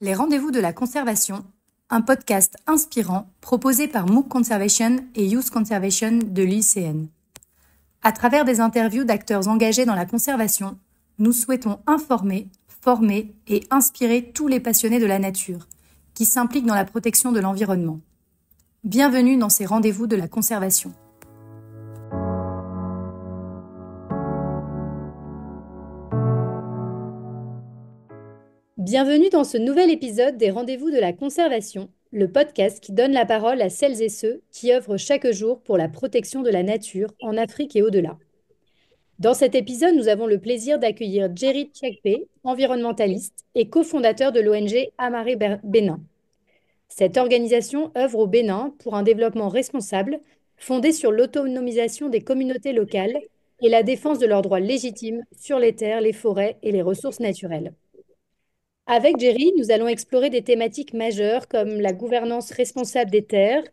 Les rendez-vous de la conservation, un podcast inspirant proposé par MOOC Conservation et Youth Conservation de l'ICN. À travers des interviews d'acteurs engagés dans la conservation, nous souhaitons informer, former et inspirer tous les passionnés de la nature qui s'impliquent dans la protection de l'environnement. Bienvenue dans ces rendez-vous de la conservation. Bienvenue dans ce nouvel épisode des Rendez-vous de la conservation, le podcast qui donne la parole à celles et ceux qui œuvrent chaque jour pour la protection de la nature en Afrique et au-delà. Dans cet épisode, nous avons le plaisir d'accueillir Jerry Tchekpe, environnementaliste et cofondateur de l'ONG Amaré Bénin. Cette organisation œuvre au Bénin pour un développement responsable, fondé sur l'autonomisation des communautés locales et la défense de leurs droits légitimes sur les terres, les forêts et les ressources naturelles. Avec Jerry, nous allons explorer des thématiques majeures comme la gouvernance responsable des terres,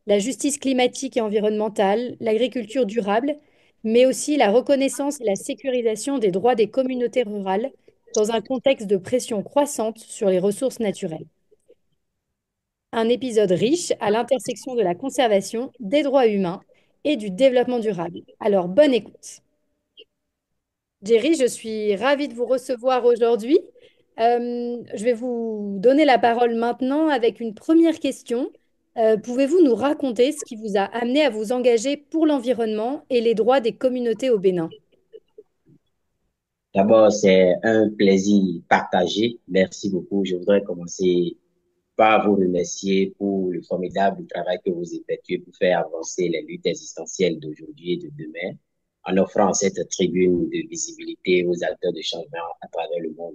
la justice climatique et environnementale, l'agriculture durable, mais aussi la reconnaissance et la sécurisation des droits des communautés rurales dans un contexte de pression croissante sur les ressources naturelles. Un épisode riche à l'intersection de la conservation, des droits humains et du développement durable. Alors, bonne écoute. Jerry, je suis ravie de vous recevoir aujourd'hui. Je vais vous donner la parole maintenant avec une première question. Pouvez-vous nous raconter ce qui vous a amené à vous engager pour l'environnement et les droits des communautés au Bénin? D'abord, c'est un plaisir partagé. Merci beaucoup. Je voudrais commencer par vous remercier pour le formidable travail que vous effectuez pour faire avancer les luttes existentielles d'aujourd'hui et de demain, en offrant cette tribune de visibilité aux acteurs de changement à travers le monde.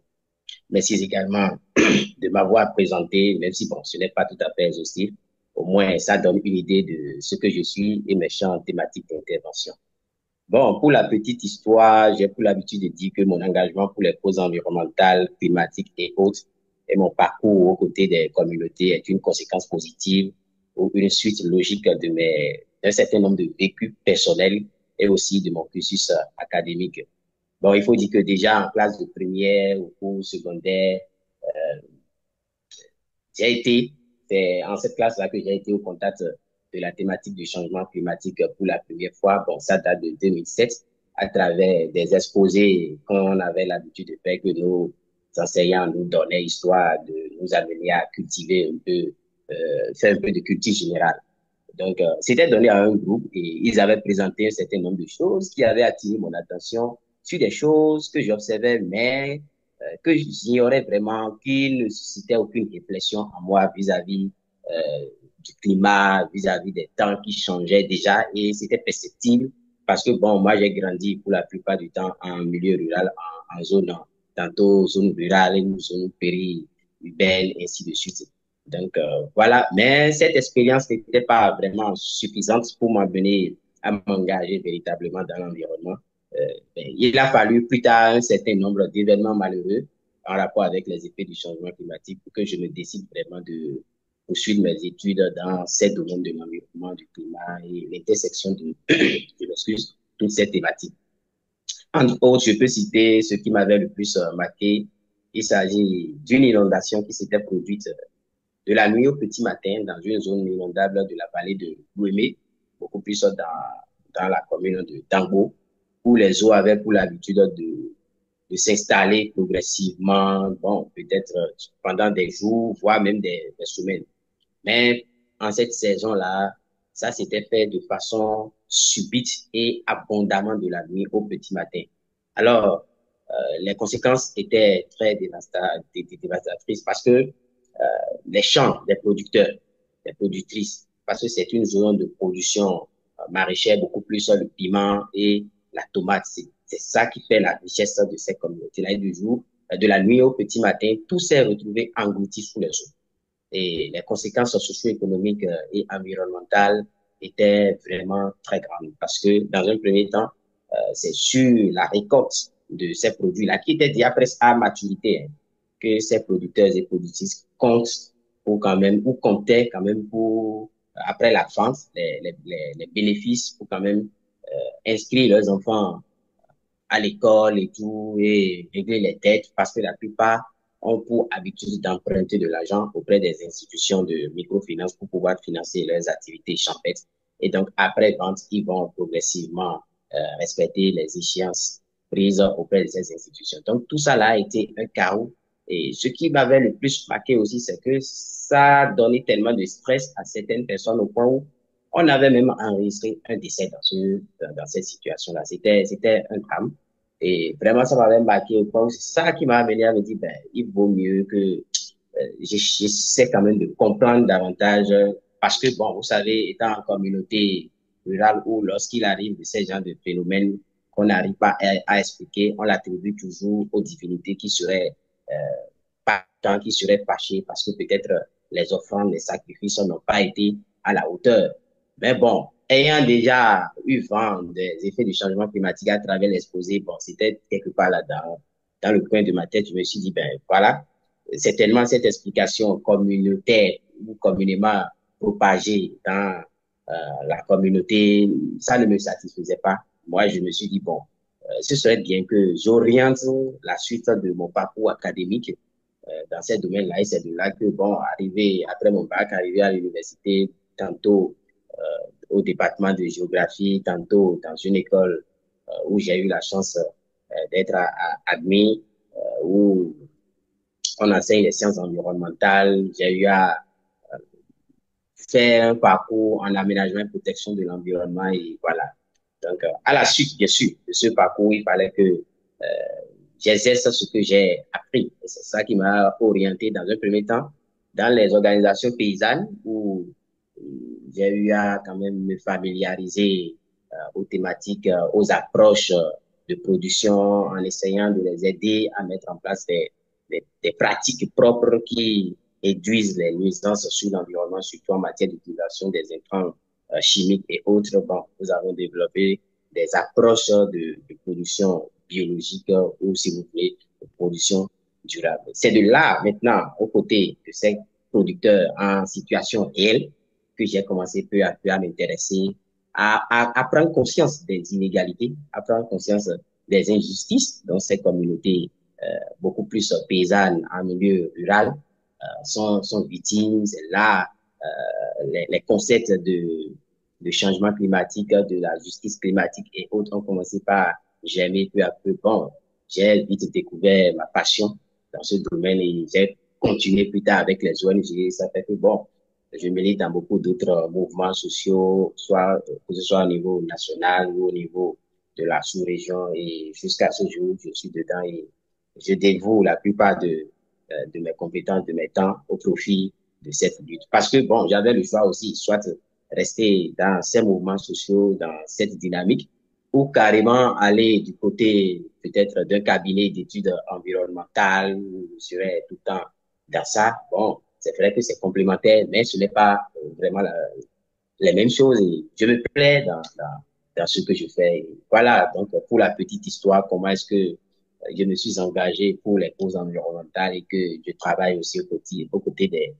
Merci également de m'avoir présenté, même si bon, ce n'est pas tout à fait exhaustif. Au moins, ça donne une idée de ce que je suis et mes champs thématiques d'intervention. Bon, pour la petite histoire, j'ai pour l'habitude de dire que mon engagement pour les causes environnementales, climatiques et autres et mon parcours aux côtés des communautés est une conséquence positive ou une suite logique d'un certain nombre de vécus personnels et aussi de mon cursus académique. Bon, il faut dire que déjà en classe de première ou cours secondaire, j'ai été, c'est en cette classe-là que j'ai été au contact de la thématique du changement climatique pour la première fois. Bon, ça date de 2007 à travers des exposés qu'on avait l'habitude de faire que nos enseignants nous donnaient, histoire de nous amener à cultiver un peu, faire un peu de culture générale. Donc, c'était donné à un groupe et ils avaient présenté un certain nombre de choses qui avaient attiré mon attention sur des choses que j'observais, mais que j'ignorais vraiment, qui ne suscitaient aucune réflexion en moi vis-à-vis du climat, vis-à-vis des temps qui changeaient déjà et c'était perceptible parce que, bon, moi, j'ai grandi pour la plupart du temps en milieu rural, en zone, tantôt zone rurale, zone périurbaine, ainsi de suite. Donc, voilà. Mais cette expérience n'était pas vraiment suffisante pour m'amener à m'engager véritablement dans l'environnement. Il a fallu plus tard un certain nombre d'événements malheureux en rapport avec les effets du changement climatique pour que je me décide vraiment de poursuivre mes études dans ces domaines de l'environnement, du climat et l'intersection je m'excuse, toutes ces thématiques. Entre autres, je peux citer ce qui m'avait le plus marqué. Il s'agit d'une inondation qui s'était produite de la nuit au petit matin dans une zone inondable de la vallée de Louémé, beaucoup plus dans la commune de Tango, où les eaux avaient pour l'habitude de s'installer progressivement, bon, peut-être pendant des jours, voire même des semaines. Mais en cette saison-là, ça s'était fait de façon subite et abondamment de la nuit au petit matin. Alors, les conséquences étaient très dévastatrices parce que les champs des producteurs, des productrices, parce que c'est une zone de production maraîchère, beaucoup plus le piment et la tomate. C'est ça qui fait la richesse de ces communautés-là. Et du jour, de la nuit au petit matin, tout s'est retrouvé englouti sous les eaux. Et les conséquences socio-économiques et environnementales étaient vraiment très grandes parce que dans un premier temps, c'est sur la récolte de ces produits-là qui étaient déjà presque à maturité, hein, que ces producteurs et productrices comptent pour quand même, ou comptaient quand même pour, après la vente, les bénéfices pour quand même inscrire leurs enfants à l'école et tout, et régler les dettes, parce que la plupart ont pour habitude d'emprunter de l'argent auprès des institutions de microfinance pour pouvoir financer leurs activités champêtres. Et donc, après vente, ils vont progressivement respecter les échéances prises auprès de ces institutions. Donc, tout ça là a été un chaos. Et ce qui m'avait le plus marqué aussi, c'est que ça a donné tellement de stress à certaines personnes au point où on avait même enregistré un décès dans cette situation-là. C'était un drame. Et vraiment, ça m'avait marqué au point où c'est ça qui m'a amené à me dire, ben, il vaut mieux que j'essaie quand même de comprendre davantage parce que, bon, vous savez, étant en communauté rurale où lorsqu'il arrive de ces genres de phénomènes qu'on n'arrive pas à expliquer, on l'attribue toujours aux divinités qui seraient qui seraient fâchées parce que peut-être les offrandes, les sacrifices n'ont pas été à la hauteur. Mais bon, ayant déjà eu vent des effets du changement climatique à travers l'exposé, bon, c'était quelque part là-dedans, dans le coin de ma tête, je me suis dit, ben voilà, certainement cette explication communautaire ou communément propagée dans la communauté, ça ne me satisfaisait pas. Moi, je me suis dit, bon, ce serait bien que j'oriente la suite de mon parcours académique dans ces domaines-là. Et c'est de là que, bon, arrivé après mon bac, arrivé à l'université, tantôt au département de géographie, tantôt dans une école où j'ai eu la chance d'être admis, où on enseigne les sciences environnementales. J'ai eu à faire un parcours en aménagement et protection de l'environnement et voilà. Donc, à la suite, bien sûr, de ce parcours, il fallait que j'exerce ce que j'ai appris. Et c'est ça qui m'a orienté dans un premier temps dans les organisations paysannes où j'ai eu à quand même me familiariser aux thématiques, aux approches de production en essayant de les aider à mettre en place des pratiques propres qui réduisent les nuisances sur l'environnement, surtout en matière d'utilisation des intrants chimiques et autres. Bon, nous avons développé des approches de production biologique ou, si vous voulez, de production durable. C'est de là, maintenant, aux côtés de ces producteurs en situation réelle, que j'ai commencé peu à peu à m'intéresser, à prendre conscience des inégalités, à prendre conscience des injustices dont ces communautés beaucoup plus paysannes en milieu rural sont victimes. C'est là les concepts de changement climatique, de la justice climatique et autres ont commencé par germer peu à peu. Bon, j'ai vite découvert ma passion dans ce domaine et j'ai continué plus tard avec les ONG. Ça fait que bon, je milite dans beaucoup d'autres mouvements sociaux, soit que ce soit au niveau national ou au niveau de la sous-région. Et jusqu'à ce jour, je suis dedans et je dévoue la plupart de mes compétences, de mes temps au profit de cette lutte. Parce que, bon, j'avais le choix aussi, soit rester dans ces mouvements sociaux, dans cette dynamique, ou carrément aller du côté peut-être d'un cabinet d'études environnementales où je serais tout le temps dans ça. Bon, c'est vrai que c'est complémentaire, mais ce n'est pas vraiment les mêmes choses et je me plais dans ce que je fais. Voilà, donc pour la petite histoire, comment est-ce que je me suis engagé pour les causes environnementales et que je travaille aussi aux côtés des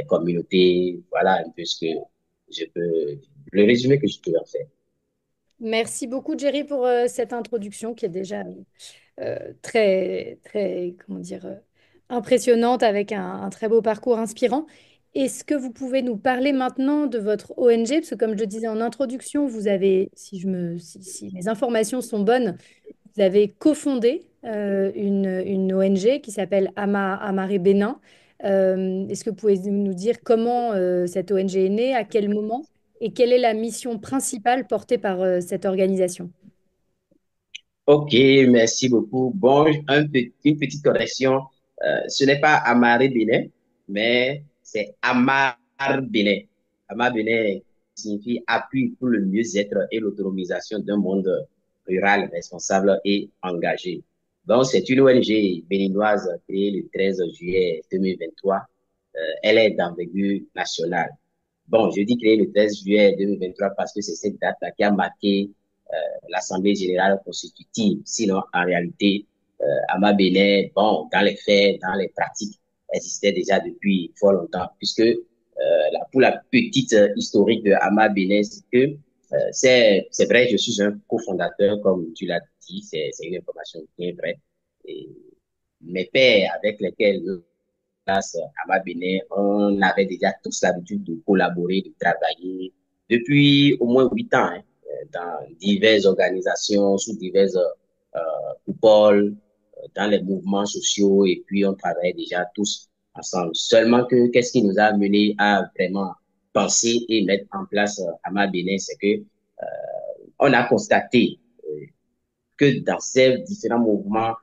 communautés. Voilà un peu ce que je peux, le résumé que je peux en faire. Merci beaucoup, Jerry, pour cette introduction qui est déjà très, très, comment dire, impressionnante avec un très beau parcours inspirant. Est-ce que vous pouvez nous parler maintenant de votre ONG? Parce que comme je le disais en introduction, vous avez, si mes informations sont bonnes, vous avez cofondé une ONG qui s'appelle Amaré Bénin. Est-ce que vous pouvez nous dire comment cette ONG est née, à quel moment, et quelle est la mission principale portée par cette organisation? Ok, merci beaucoup. Bon, une petite correction. Ce n'est pas Amaré Bénin, mais c'est Amar Bénin. Amar Bénin signifie appui pour le mieux-être et l'autonomisation d'un monde rural responsable et engagé. Donc, c'est une ONG béninoise créée le 13 juillet 2023. Elle est d'envergure nationale. Bon, je dis créée le 13 juillet 2023 parce que c'est cette date-là qui a marqué l'Assemblée générale constitutive. Sinon, en réalité, Ama Benin, bon, dans les faits, dans les pratiques, existait déjà depuis fort longtemps, puisque pour la petite historique de Ama Benin, c'est que c'est vrai, je suis un cofondateur, comme tu l'as dit, c'est une information bien vraie. Et mes pères avec lesquels classe à ma Bénin, on avait déjà tous l'habitude de collaborer, de travailler depuis au moins 8 ans hein, dans diverses organisations, sous diverses coupoles, dans les mouvements sociaux et puis on travaillait déjà tous ensemble. Seulement que qu'est-ce qui nous a amené à vraiment penser et mettre en place à ma Bénin, c'est que on a constaté que dans ces différents mouvements,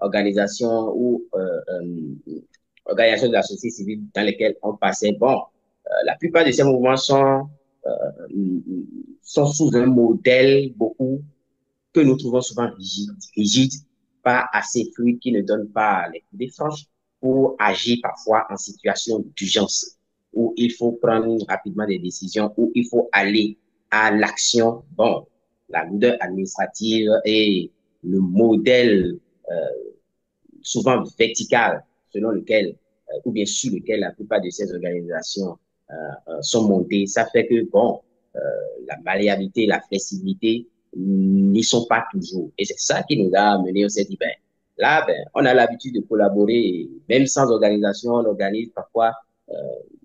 organisations ou organisations de la société civile dans lesquelles on passait, bon, la plupart de ces mouvements euh, sont sous un modèle beaucoup que nous trouvons souvent rigide, pas assez fluide, qui ne donne pas les coups de franche pour agir parfois en situation d'urgence, où il faut prendre rapidement des décisions, où il faut aller à l'action. Bon, la lourdeur administrative et le modèle souvent vertical selon lequel, ou bien sur lequel la plupart de ces organisations sont montées, ça fait que, bon, la malléabilité, la flexibilité n'y sont pas toujours. Et c'est ça qui nous a amené, on s'est dit, ben, là, ben, on a l'habitude de collaborer, même sans organisation, on organise parfois euh,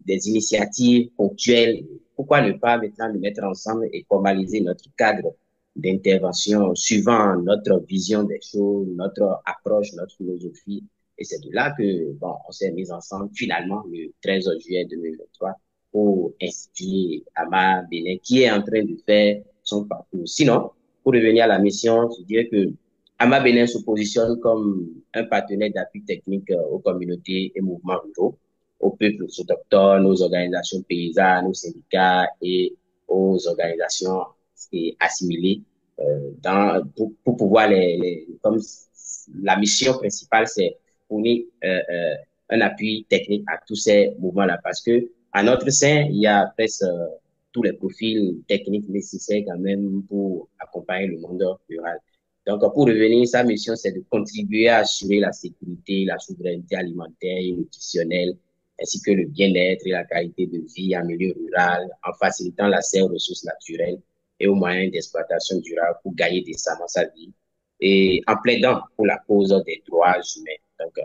des initiatives ponctuelles. Pourquoi ne pas maintenant nous mettre ensemble et formaliser notre cadre d'intervention suivant notre vision des choses, notre approche, notre philosophie. Et c'est de là que, bon, on s'est mis ensemble finalement le 13 juillet 2023 pour instituer Ama Benin, qui est en train de faire son parcours. Sinon, pour revenir à la mission, je dirais que Ama Benin se positionne comme un partenaire d'appui technique aux communautés et mouvements ruraux, aux peuples autochtones, aux organisations paysannes, aux syndicats et aux organisations assimilées pour pouvoir comme la mission principale, c'est fournir un appui technique à tous ces mouvements-là parce que à notre sein, il y a presque tous les profils techniques nécessaires quand même pour accompagner le monde rural. Donc, pour revenir, sa mission, c'est de contribuer à assurer la sécurité, la souveraineté alimentaire et nutritionnelle, ainsi que le bien-être et la qualité de vie en milieu rural, en facilitant l'accès aux ressources naturelles et aux moyens d'exploitation durable pour gagner décemment sa vie et en plaidant pour la cause des droits humains. Donc,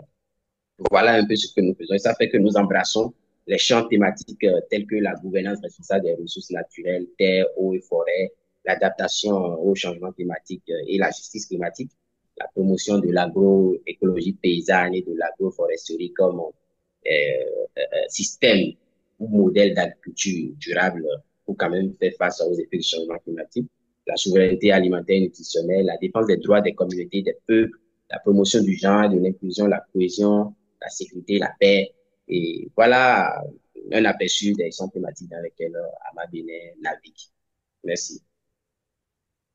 voilà un peu ce que nous faisons. Et ça fait que nous embrassons les champs thématiques tels que la gouvernance responsable des ressources naturelles, terres, eau et forêts, l'adaptation au changement climatique et la justice climatique, la promotion de l'agroécologie paysanne et de l'agroforesterie comme système ou modèle d'agriculture durable pour quand même faire face aux effets du changement climatique, la souveraineté alimentaire et nutritionnelle, la défense des droits des communautés, des peuples, la promotion du genre, de l'inclusion, la cohésion, la sécurité, la paix. Et voilà un aperçu des champs thématiques dans lesquels Ama Benin navigue. Merci.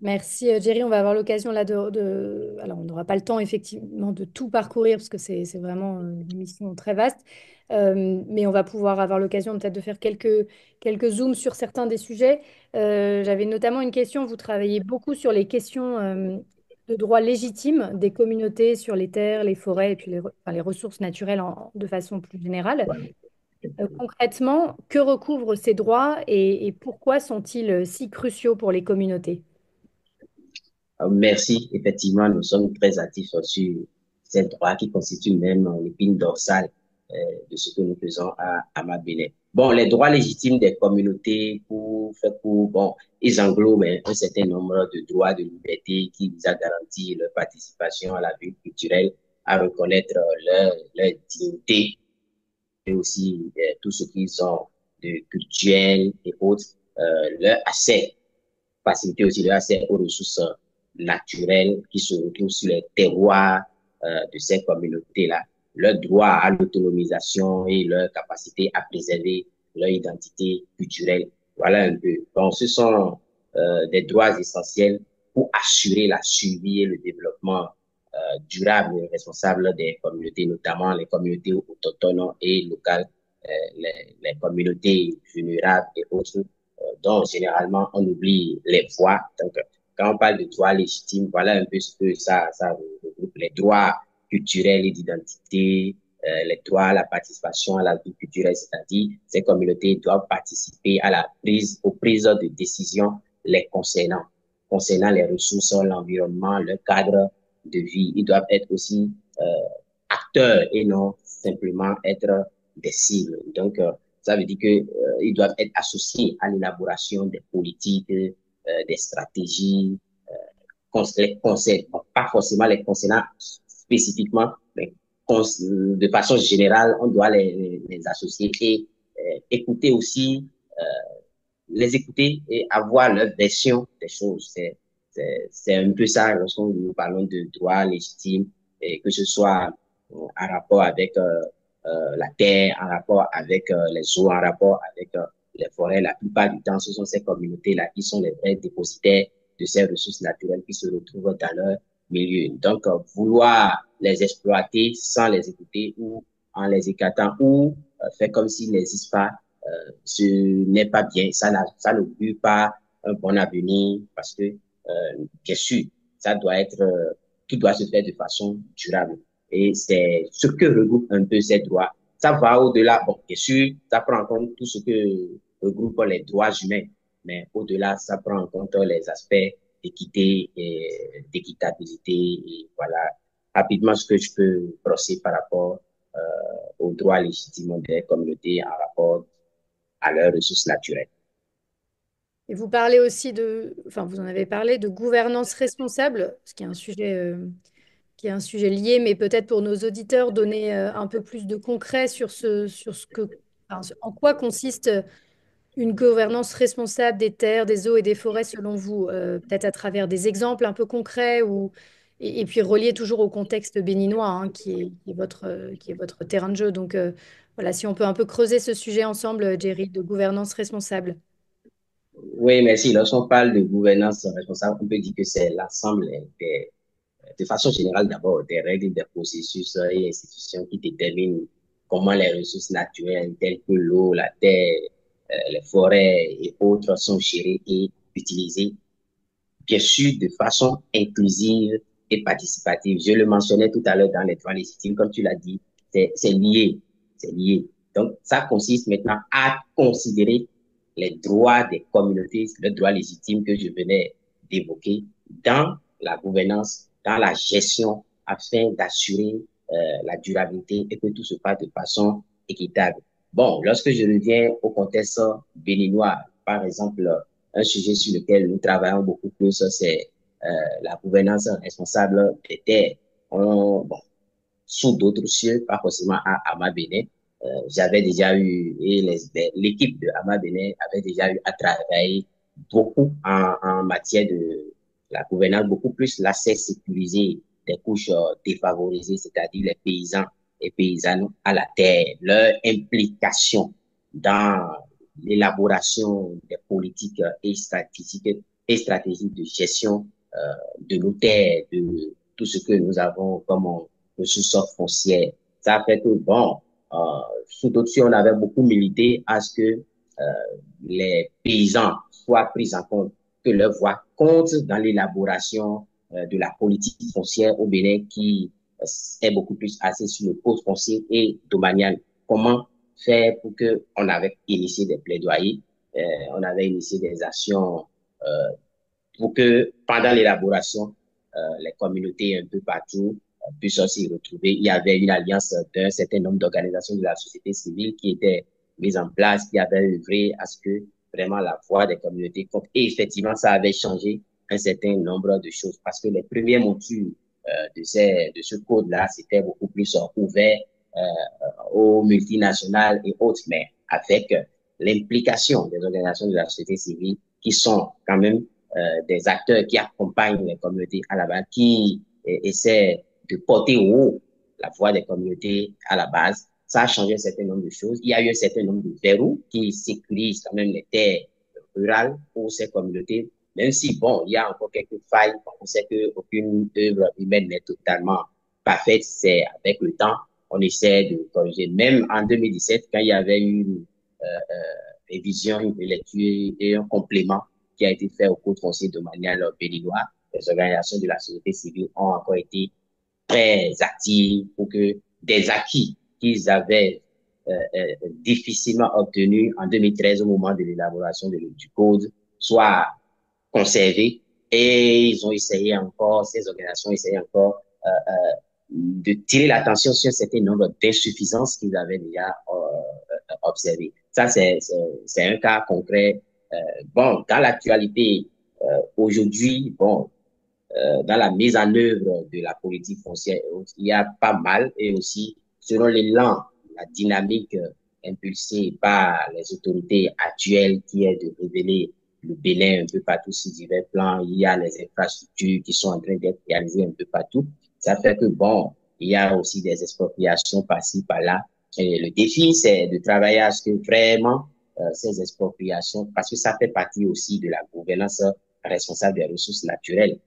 Merci Jerry, on va avoir l'occasion là Alors, on n'aura pas le temps effectivement de tout parcourir parce que c'est vraiment une mission très vaste. Mais on va pouvoir avoir l'occasion peut-être de faire quelques zooms sur certains des sujets. J'avais notamment une question, vous travaillez beaucoup sur les questions de droits légitimes des communautés sur les terres, les forêts et puis enfin, les ressources naturelles de façon plus générale. Voilà. Concrètement, que recouvrent ces droits et pourquoi sont-ils si cruciaux pour les communautés? Merci. Effectivement, nous sommes très actifs sur ces droits qui constituent même l'épine dorsale de ce que nous faisons à Mabéné. Bon, les droits légitimes des communautés pour faire court, bon, ils englobent un certain nombre de droits de liberté qui visent à garantir leur participation à la vie culturelle, à reconnaître leur dignité et aussi tout ce qu'ils ont de culturel et autres, leur accès faciliter aussi l'accès aux ressources naturelles qui se retrouvent sur les terroirs de ces communautés-là, leur droit à l'autonomisation et leur capacité à préserver leur identité culturelle. Voilà un peu. Bon, ce sont des droits essentiels pour assurer la survie et le développement durable et responsable des communautés, notamment les communautés autochtones et locales, les communautés vulnérables et autres dont généralement on oublie les voix. Donc, quand on parle de droits légitimes, voilà un peu ce que ça regroupe les droits culturels et d'identité, les droits à la participation à la vie culturelle, c'est-à-dire ces communautés doivent participer à aux prises de décision les concernant les ressources, l'environnement, le cadre de vie. Ils doivent être aussi acteurs et non simplement être des cibles. Donc, ça veut dire que ils doivent être associés à l'élaboration des politiques, des stratégies, les conseils, bon, pas forcément les concernant spécifiquement, mais de façon générale, on doit les associer et écouter aussi, les écouter et avoir leur version des choses. C'est un peu ça lorsque nous parlons de droits légitimes, et que ce soit en rapport avec la terre, en rapport avec les eaux, en rapport avec les forêts. La plupart du temps, ce sont ces communautés-là qui sont les vrais dépositaires de ces ressources naturelles qui se retrouvent dans leur milieu. Donc, vouloir les exploiter sans les écouter ou en les écartant ou faire comme s'ils n'existent pas, ce n'est pas bien. Ça n'augure pas un bon avenir parce que, bien sûr, ça doit être, tout doit se faire de façon durable. Et c'est ce que regroupe un peu ces droits. Ça va au-delà, bon, bien sûr, ça prend en compte tout ce que regroupe les droits humains, mais au-delà, ça prend en compte les aspects d'équité et d'équitabilité. Et voilà, rapidement, ce que je peux brosser par rapport aux droits légitimes des communautés en rapport à leurs ressources naturelles. Et vous parlez aussi enfin, vous en avez parlé de gouvernance responsable, ce qui est un sujet, qui est un sujet lié, mais peut-être pour nos auditeurs, donner un peu plus de concret sur ce que, enfin, en quoi consiste une gouvernance responsable des terres, des eaux et des forêts selon vous, peut-être à travers des exemples un peu concrets et puis relié toujours au contexte béninois, hein, qui est votre terrain de jeu. Donc voilà, si on peut un peu creuser ce sujet ensemble, Jerry, de gouvernance responsable. Oui, merci. Lorsqu'on parle de gouvernance responsable, on peut dire que c'est l'ensemble de façon générale d'abord, des règles, des processus et institutions qui déterminent comment les ressources naturelles telles que l'eau, la terre, les forêts et autres sont gérées et utilisées, bien sûr, de façon inclusive et participative. Je le mentionnais tout à l'heure dans les droits légitimes, comme tu l'as dit, c'est lié, c'est lié. Donc, ça consiste maintenant à considérer les droits des communautés, le droit légitime que je venais d'évoquer dans la gouvernance, dans la gestion, afin d'assurer la durabilité et que tout se passe de façon équitable. Bon, lorsque je reviens au contexte béninois, par exemple, un sujet sur lequel nous travaillons beaucoup plus, c'est la gouvernance responsable des terres. Bon, sous d'autres cieux, pas forcément à Amabéné. J'avais déjà eu, et l'équipe de Amabéné avait déjà eu à travailler beaucoup en matière de la gouvernance, beaucoup plus l'accès sécurisé des couches défavorisées, c'est-à-dire les paysans et paysannes à la terre, leur implication dans l'élaboration des politiques et stratégiques de gestion de nos terres, de tout ce que nous avons comme ressources foncières. Ça a fait que, bon, euh, sous d'autres on avait beaucoup milité à ce que les paysans soient pris en compte, que leur voix compte dans l'élaboration de la politique foncière au Bénin qui est beaucoup plus axée sur le code foncier et domanial. Comment faire pour que on avait initié des plaidoyers, on avait initié des actions pour que pendant l'élaboration, les communautés un peu partout puissent s'y retrouver. Il y avait une alliance d'un certain nombre d'organisations de la société civile qui était mise en place, qui avait œuvré à ce que vraiment la voix des communautés compte. Et effectivement, ça avait changé un certain nombre de choses parce que les premières montures de ce code-là, c'était beaucoup plus ouvert aux multinationales et autres, mais avec l'implication des organisations de la société civile qui sont quand même des acteurs qui accompagnent les communautés à la base, qui essaient de porter haut la voix des communautés à la base. Ça a changé un certain nombre de choses. Il y a eu un certain nombre de verrous qui sécurisent quand même les terres rurales pour ces communautés, même si, bon, il y a encore quelques failles. On sait qu'aucune œuvre humaine n'est totalement parfaite. C'est avec le temps, on essaie de corriger. Même en 2017, quand il y avait eu une révision, une lecture et un complément qui a été fait au cours foncier de manière béninois, les organisations de la société civile ont encore été très actives pour que des acquis qu'ils avaient difficilement obtenus en 2013 au moment de l'élaboration du code soient conservés et ils ont essayé encore, ces organisations essayaient encore de tirer l'attention sur un certain nombre d'insuffisances qu'ils avaient déjà observées. Ça, c'est un cas concret. Bon, dans l'actualité, aujourd'hui, bon, dans la mise en œuvre de la politique foncière, il y a pas mal et aussi selon l'élan, la dynamique impulsée par les autorités actuelles qui est de révéler le Bénin un peu partout sur divers plans. Il y a les infrastructures qui sont en train d'être réalisées un peu partout. Ça fait que bon, il y a aussi des expropriations par-ci, par-là. Et le défi, c'est de travailler à ce que vraiment ces expropriations, parce que ça fait partie aussi de la gouvernance responsable des ressources naturelles,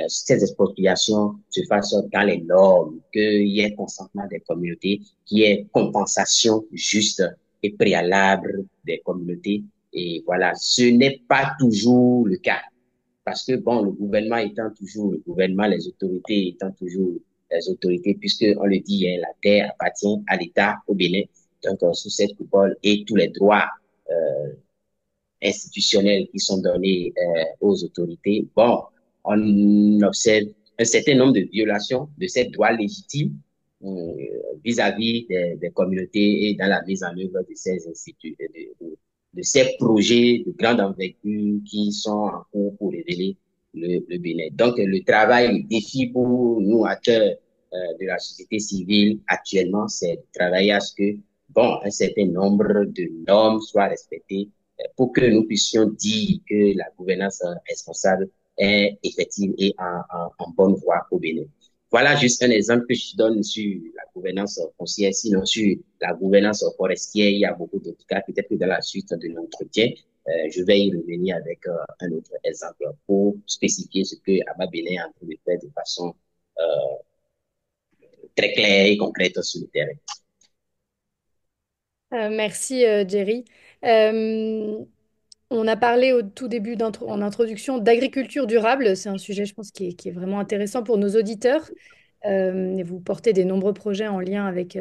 ces expropriations se fassent dans les normes, qu'il y ait consentement des communautés, qu'il y ait compensation juste et préalable des communautés. Et voilà, ce n'est pas toujours le cas. Parce que, bon, le gouvernement étant toujours le gouvernement, les autorités étant toujours les autorités, puisque on le dit, hein, la terre appartient à l'État, au Bénin. Donc, sous cette coupole et tous les droits institutionnels qui sont donnés aux autorités, bon, on observe un certain nombre de violations de ces droits légitimes vis-à-vis des communautés et dans la mise en œuvre de ces instituts, de ces projets de grande envergure qui sont en cours pour révéler le Bénin. Donc, le travail, le défi pour nous, acteurs de la société civile actuellement, c'est de travailler à ce que, bon, un certain nombre de normes soient respectées pour que nous puissions dire que la gouvernance responsable est effective et en bonne voie au Bénin. Voilà juste un exemple que je donne sur la gouvernance foncière. Sinon, sur la gouvernance forestière, il y a beaucoup d'autres cas. Peut-être que dans la suite de l'entretien, je vais y revenir avec un autre exemple pour spécifier ce que Abba Bénin est en train de faire de façon très claire et concrète sur le terrain. Merci, Jerry. Euh, on a parlé au tout début en introduction d'agriculture durable. C'est un sujet, je pense, qui est vraiment intéressant pour nos auditeurs. Et vous portez des nombreux projets en lien avec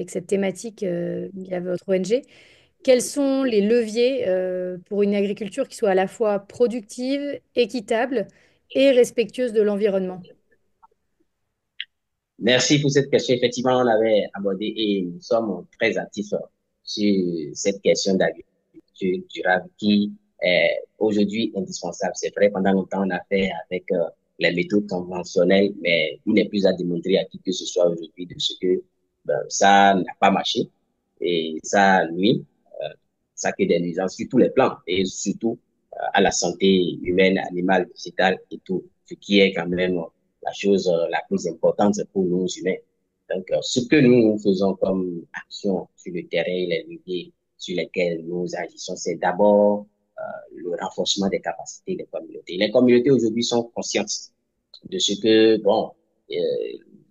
cette thématique via votre ONG. Quels sont les leviers pour une agriculture qui soit à la fois productive, équitable et respectueuse de l'environnement? Merci pour cette question. Effectivement, on avait abordé et nous sommes très actifs sur cette question d'agriculture durable qui est aujourd'hui indispensable. C'est vrai, pendant longtemps, on a fait avec les méthodes conventionnelles, mais il n'est plus à démontrer à qui que ce soit aujourd'hui de ce que ben, ça n'a pas marché et ça nuit, euh, ça crée des nuisances sur tous les plans et surtout à la santé humaine, animale, végétale et tout, ce qui est quand même la chose la plus importante pour nous humains. Donc, ce que nous faisons comme action sur le terrain, les leviers sur lesquels nous agissons, c'est d'abord le renforcement des capacités des communautés. Les communautés aujourd'hui sont conscientes de ce que, bon,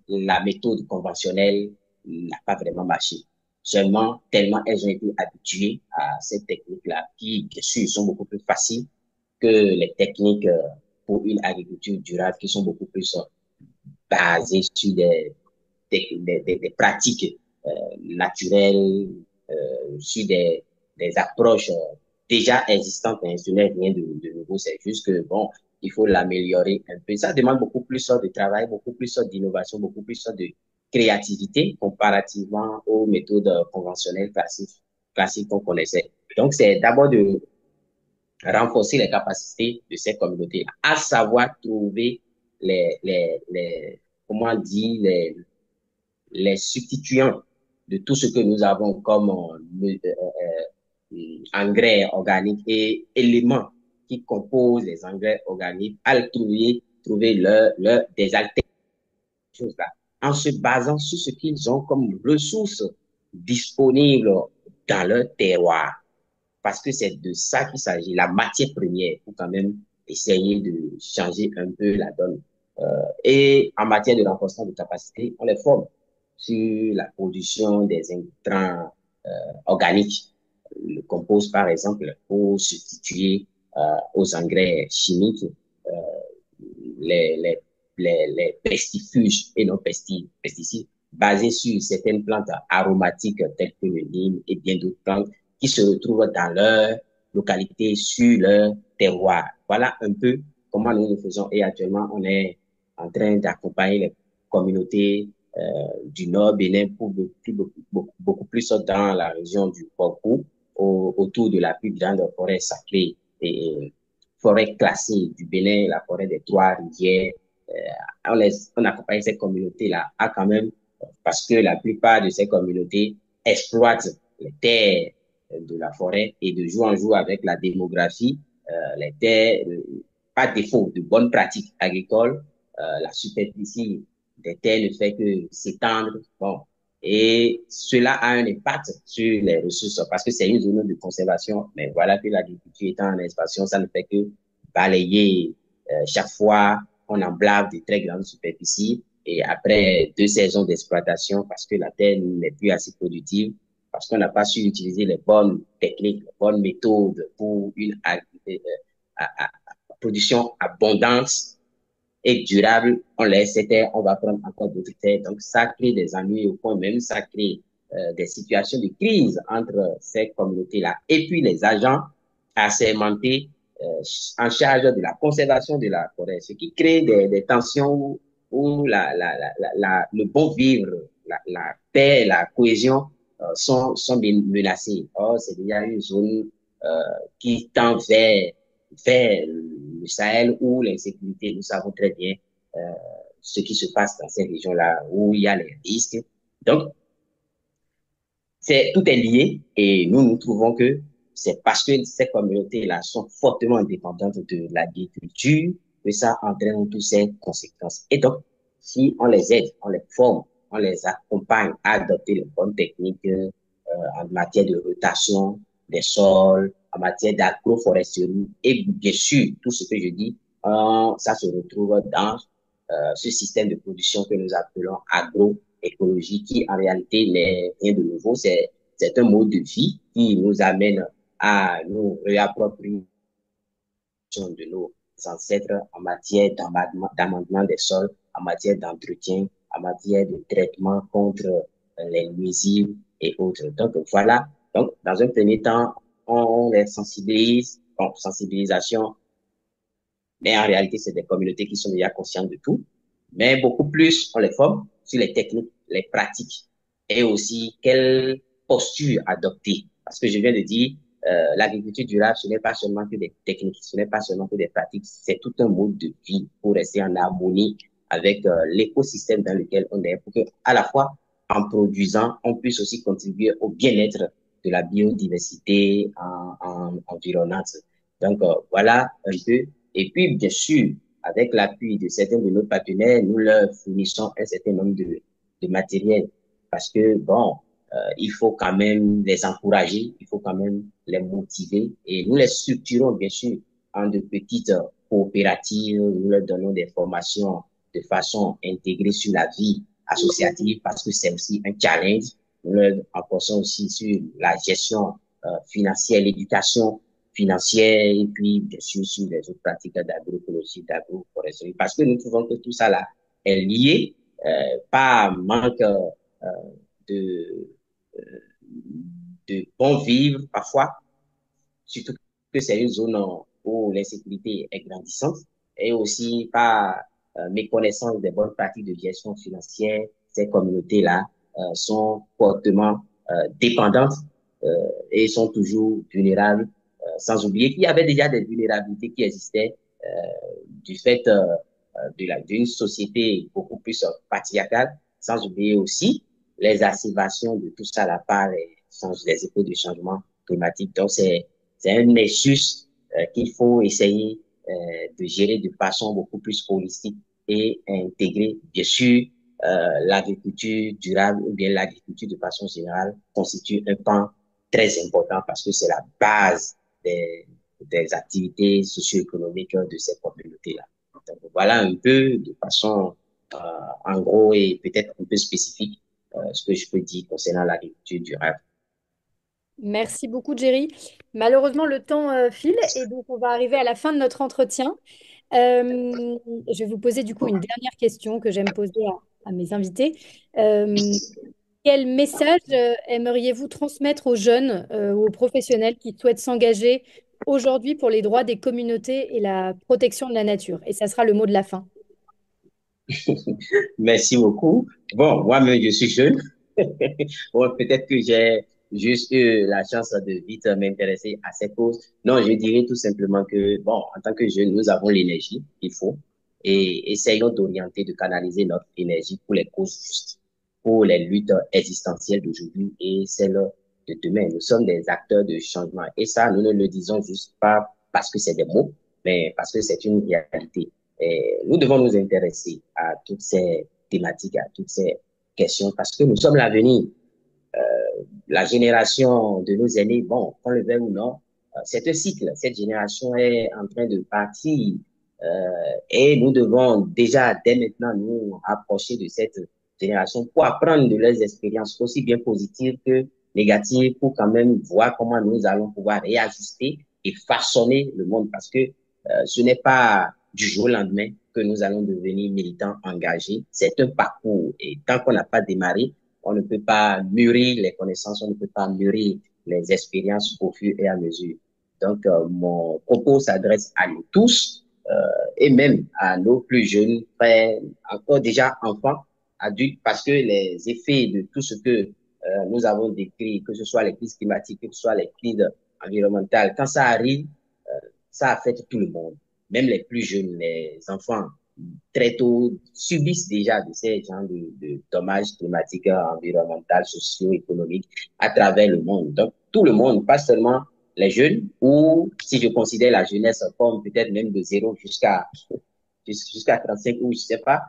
la méthode conventionnelle n'a pas vraiment marché. Seulement, tellement elles ont été habituées à cette technique-là, qui, bien sûr, sont beaucoup plus faciles que les techniques pour une agriculture durable, qui sont beaucoup plus basées sur des pratiques naturelles, sur des approches déjà existantes, hein. Ce n'est rien de nouveau, c'est juste que, bon, il faut l'améliorer un peu. Ça demande beaucoup plus de travail, beaucoup plus d'innovation, beaucoup plus de créativité comparativement aux méthodes conventionnelles classiques qu'on connaissait. Donc, c'est d'abord de renforcer les capacités de ces communautés, à savoir trouver comment dire, les substituants de tout ce que nous avons comme engrais organiques et éléments qui composent les engrais organiques, à trouver des alternatives là, en se basant sur ce qu'ils ont comme ressources disponibles dans leur terroir. Parce que c'est de ça qu'il s'agit, la matière première, pour quand même essayer de changer un peu la donne. Et en matière de renforcement de capacité, on les forme sur la production des intrants organiques, le compost par exemple, pour substituer aux engrais chimiques euh, les, les, les pestifuges et non pesticides basés sur certaines plantes aromatiques telles que le lime et bien d'autres plantes qui se retrouvent dans leur localité, sur leur terroir. Voilà un peu comment nous le faisons et actuellement on est en train d'accompagner les communautés du Nord Bénin pour beaucoup plus dans la région du Pôle autour de la plus grande forêt sacrée et forêt classée du Bénin, la forêt des Trois-Rivières. On accompagne ces communautés-là à quand même, parce que la plupart de ces communautés exploitent les terres de la forêt et de jour en jour avec la démographie, les terres, pas défaut de bonnes pratiques agricoles, la superficie des terres ne fait que s'étendre. Bon, et cela a un impact sur les ressources parce que c'est une zone de conservation. Mais voilà que l'agriculture étant en expansion, ça ne fait que balayer chaque fois on emblave de très grandes superficies. Et après 2 saisons d'exploitation, parce que la terre n'est plus assez productive, parce qu'on n'a pas su utiliser les bonnes techniques, les bonnes méthodes pour une production abondante et durable, on laisse cette terre, on va prendre encore d'autres terres. Donc, ça crée des ennuis au point même, ça crée des situations de crise entre ces communautés-là. Et puis, les agents assermentés en charge de la conservation de la forêt, ce qui crée des tensions où le bon vivre, la paix, la cohésion sont menacés. Or, c'est déjà une zone qui tend vers le Sahel où l'insécurité, nous savons très bien euh, ce qui se passe dans ces régions-là où il y a les risques. Donc, tout est lié et nous trouvons que c'est parce que ces communautés-là sont fortement indépendantes de l'agriculture que ça entraîne toutes ces conséquences. Et donc, si on les aide, on les forme, on les accompagne à adopter les bonnes techniques en matière de rotation des sols, en matière d'agroforesterie et bien sûr, tout ce que je dis, ça se retrouve dans ce système de production que nous appelons agroécologie, qui en réalité n'est rien de nouveau. C'est un mode de vie qui nous amène à nous réapproprier de nos ancêtres en matière d'amendement des sols, en matière d'entretien, en matière de traitement contre les nuisibles et autres. Donc voilà. Donc dans un premier temps, on les sensibilise. Bon, sensibilisation, mais en réalité, c'est des communautés qui sont déjà conscientes de tout. Mais beaucoup plus, on les forme sur les techniques, les pratiques et aussi quelle posture adopter. Parce que je viens de dire, l'agriculture durable, ce n'est pas seulement que des techniques, ce n'est pas seulement que des pratiques, c'est tout un mode de vie pour rester en harmonie avec l'écosystème dans lequel on est, pour que, à la fois, en produisant, on puisse aussi contribuer au bien-être de la biodiversité environnante. Donc, voilà un peu et puis, bien sûr, avec l'appui de certains de nos partenaires, nous leur fournissons un certain nombre de matériel parce que, bon, il faut quand même les encourager, il faut quand même les motiver et nous les structurons, bien sûr, en de petites coopératives. Nous leur donnons des formations de façon intégrée sur la vie associative parce que c'est aussi un challenge. Nous leur renforçons aussi sur la gestion financière, l'éducation financière et puis bien sûr sur les autres pratiques d'agroécologie, d'agroforesterie. Parce que nous trouvons que tout ça là est lié, par manque de, euh, de bon vivre parfois, surtout que c'est une zone où l'insécurité est grandissante et aussi par méconnaissance des bonnes pratiques de gestion financière, ces communautés-là sont fortement dépendantes et sont toujours vulnérables, sans oublier qu'il y avait déjà des vulnérabilités qui existaient du fait d'une société beaucoup plus patriarcale, sans oublier aussi les activations de tout ça là par les effets du changement climatique. Donc, c'est un nexus qu'il faut essayer de gérer de façon beaucoup plus holistique et intégrer. Bien sûr, l'agriculture durable ou bien l'agriculture de façon générale constitue un pan très important parce que c'est la base des activités socio-économiques de ces communautés-là. Donc, voilà un peu de façon en gros et peut-être un peu spécifique ce que je peux dire concernant l'agriculture durable. Merci beaucoup, Jerry. Malheureusement, le temps file et donc on va arriver à la fin de notre entretien. Je vais vous poser du coup une dernière question que j'aime poser à mes invités. Euh, Quel message aimeriez-vous transmettre aux jeunes ou aux professionnels qui souhaitent s'engager aujourd'hui pour les droits des communautés et la protection de la nature? Et ça sera le mot de la fin. Merci beaucoup. Bon, moi-même, je suis jeune. Bon, peut-être que j'ai juste eu la chance de vite m'intéresser à ces causes. Non, je dirais tout simplement que, bon, en tant que jeunes, nous avons l'énergie qu'il faut et essayons d'orienter, de canaliser notre énergie pour les causes justes, pour les luttes existentielles d'aujourd'hui et celles de demain. Nous sommes des acteurs de changement et ça, nous ne le disons juste pas parce que c'est des mots, mais parce que c'est une réalité. Et nous devons nous intéresser à toutes ces thématiques, à toutes ces questions, parce que nous sommes l'avenir. La génération de nos aînés, bon, qu'on le veuille ou non, c'est un cycle. Cette génération est en train de partir et nous devons déjà, dès maintenant, nous approcher de cette génération pour apprendre de leurs expériences, aussi bien positives que négatives, pour quand même voir comment nous allons pouvoir réajuster et façonner le monde, parce que ce n'est pas du jour au lendemain que nous allons devenir militants engagés. C'est un parcours et tant qu'on n'a pas démarré, on ne peut pas mûrir les connaissances, on ne peut pas mûrir les expériences au fur et à mesure. Donc, mon propos s'adresse à nous tous et même à nos plus jeunes frères, encore déjà enfants, adultes, parce que les effets de tout ce que nous avons décrit, que ce soit les crises climatiques, que ce soit les crises environnementales, quand ça arrive, ça affecte tout le monde, même les plus jeunes, les enfants très tôt subissent déjà de ces genres de dommages climatiques, environnementaux, sociaux, économiques à travers le monde. Donc, tout le monde, pas seulement les jeunes, ou si je considère la jeunesse comme peut-être même de 0 jusqu'à 35 ou je sais pas,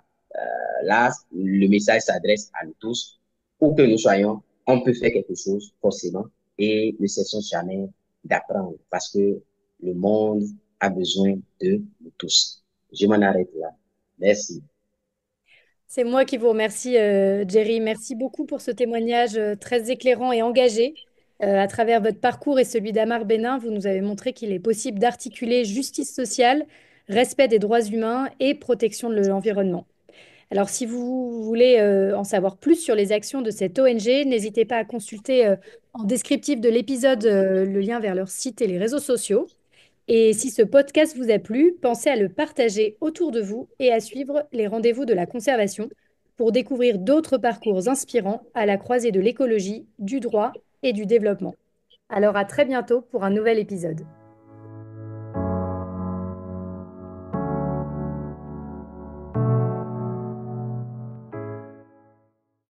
là, le message s'adresse à nous tous. Où que nous soyons, on peut faire quelque chose forcément et ne cessons jamais d'apprendre parce que le monde a besoin de nous tous. Je m'en arrête là. Merci. C'est moi qui vous remercie, Jerry. Merci beaucoup pour ce témoignage très éclairant et engagé. À travers votre parcours et celui d'Amar Benin, vous nous avez montré qu'il est possible d'articuler justice sociale, respect des droits humains et protection de l'environnement. Alors, si vous voulez en savoir plus sur les actions de cette ONG, n'hésitez pas à consulter en descriptif de l'épisode le lien vers leur site et les réseaux sociaux. Et si ce podcast vous a plu, pensez à le partager autour de vous et à suivre les rendez-vous de la conservation pour découvrir d'autres parcours inspirants à la croisée de l'écologie, du droit et du développement. Alors à très bientôt pour un nouvel épisode.